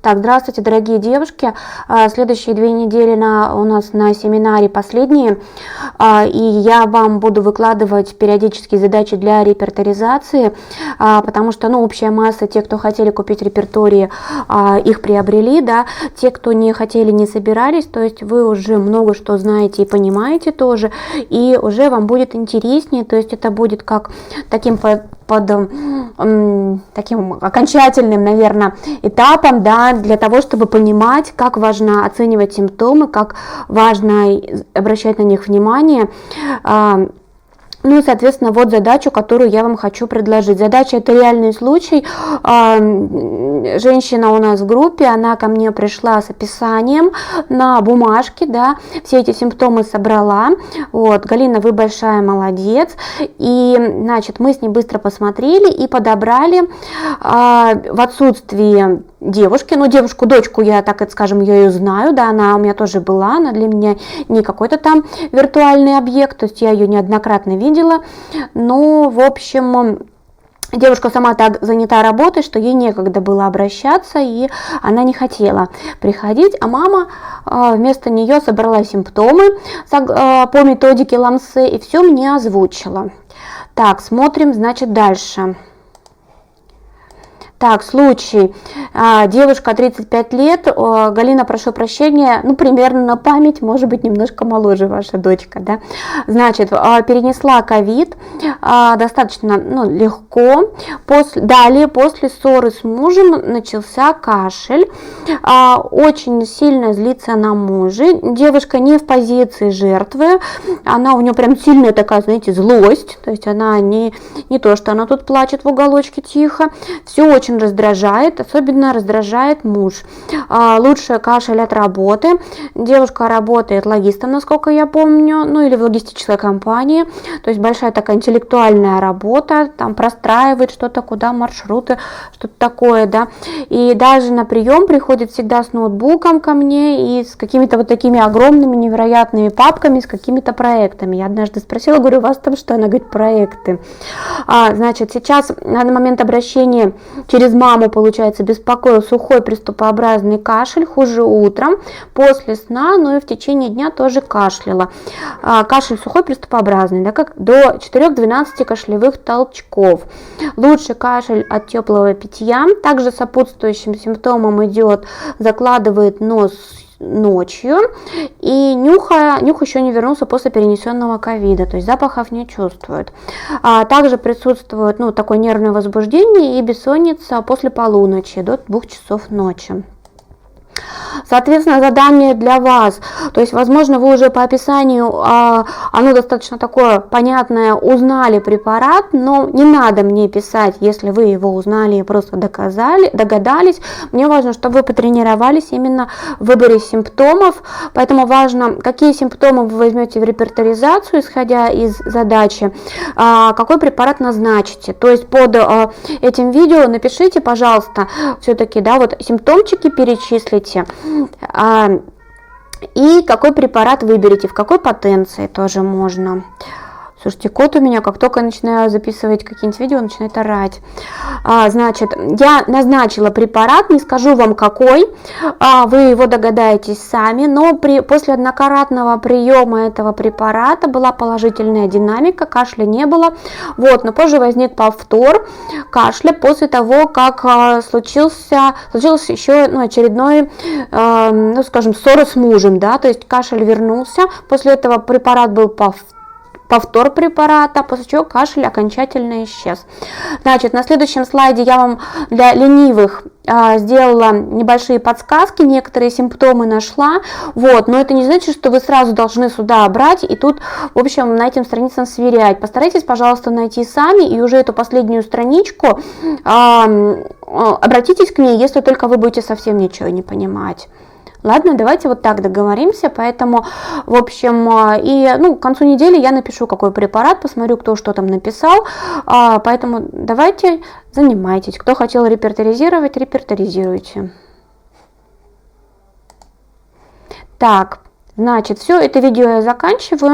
Так, здравствуйте, дорогие девушки. Следующие 2 недели у нас на семинаре последние, и я вам буду выкладывать периодические задачи для репертуаризации, потому что, общая масса, те, кто хотели купить репертуарии, их приобрели, да, те, кто не хотели, не собирались, то есть вы уже много что знаете и понимаете тоже, и уже вам будет интереснее, то есть это будет как таким таким окончательным, наверное, этапом, да, для того, чтобы понимать, как важно оценивать симптомы, как важно обращать на них внимание. Ну и, соответственно, вот задачу, которую я вам хочу предложить. Задача — это реальный случай. Женщина у нас в группе, она ко мне пришла с описанием на бумажке, да, все эти симптомы собрала. Вот, Галина, вы большая молодец. И, значит, мы с ней быстро посмотрели и подобрали в отсутствии девушки, девушку, дочку, я, так это скажем, я ее знаю, да, она у меня тоже была, она для меня не какой-то там виртуальный объект, то есть я ее неоднократно видела, но, в общем, девушка сама так занята работой, что ей некогда было обращаться, и она не хотела приходить, а мама вместо нее собрала симптомы по методике Ламсе и все мне озвучила. Так, смотрим, значит, дальше. Так, случай. Девушка 35 лет, Галина, прошу прощения, примерно на память, может быть, немножко моложе ваша дочка, да. Значит, перенесла ковид достаточно легко. Далее, после ссоры с мужем, начался кашель. Очень сильно злится на мужа. Девушка не в позиции жертвы, у нее прям сильная такая, знаете, злость, то есть она не то, что она тут плачет в уголочке тихо, все очень раздражает, особенно раздражает муж. Лучше кашель от работы. Девушка работает логистом, насколько я помню, или в логистической компании, то есть большая такая интеллектуальная работа, там простраивает что-то, куда маршруты, что-то такое, да, и даже на прием приходит всегда с ноутбуком ко мне и с какими-то вот такими огромными невероятными папками, с какими-то проектами. Я однажды спросила, говорю, у вас там что? Она говорит, проекты. Значит, сейчас на момент обращения через маму, получается, беспокоил сухой приступообразный кашель, хуже утром, после сна, но и в течение дня тоже кашляла. Кашель сухой приступообразный, да, как до 4-12 кашлевых толчков. Лучше кашель от теплого питья. Также сопутствующим симптомом идет, закладывает нос ночью, и нюх еще не вернулся после перенесенного ковида, то есть запахов не чувствует. Также присутствует такое нервное возбуждение и бессонница после полуночи до 2 часов ночи. Соответственно, задание для вас, то есть, возможно, вы уже по описанию, оно достаточно такое понятное, узнали препарат, но не надо мне писать, если вы его узнали и просто догадались. Мне важно, чтобы вы потренировались именно в выборе симптомов, поэтому важно, какие симптомы вы возьмете в репертуаризацию, исходя из задачи, какой препарат назначите. То есть под этим видео напишите, пожалуйста, все-таки, да, вот симптомчики перечислите, и какой препарат выберете, в какой потенции тоже можно. Слушайте, кот у меня, как только я начинаю записывать какие-нибудь видео, начинает орать. Значит, я назначила препарат, не скажу вам какой, вы его догадаетесь сами, но после однократного приема этого препарата была положительная динамика, кашля не было, но позже возник повтор кашля после того, как случилось еще очередной, скажем, ссора с мужем, да, то есть кашель вернулся, после этого препарат был повтор препарата, после чего кашель окончательно исчез. Значит, на следующем слайде я вам для ленивых сделала небольшие подсказки, некоторые симптомы нашла, но это не значит, что вы сразу должны сюда брать и тут, в общем, на этим страницам сверять. Постарайтесь, пожалуйста, найти сами и уже эту последнюю страничку обратитесь к ней, если только вы будете совсем ничего не понимать. Ладно, давайте вот так договоримся, поэтому, в общем, и, к концу недели я напишу, какой препарат, посмотрю, кто что там написал, поэтому давайте занимайтесь. Кто хотел репертуаризировать, репертуаризируйте. Так, значит, все, это видео я заканчиваю.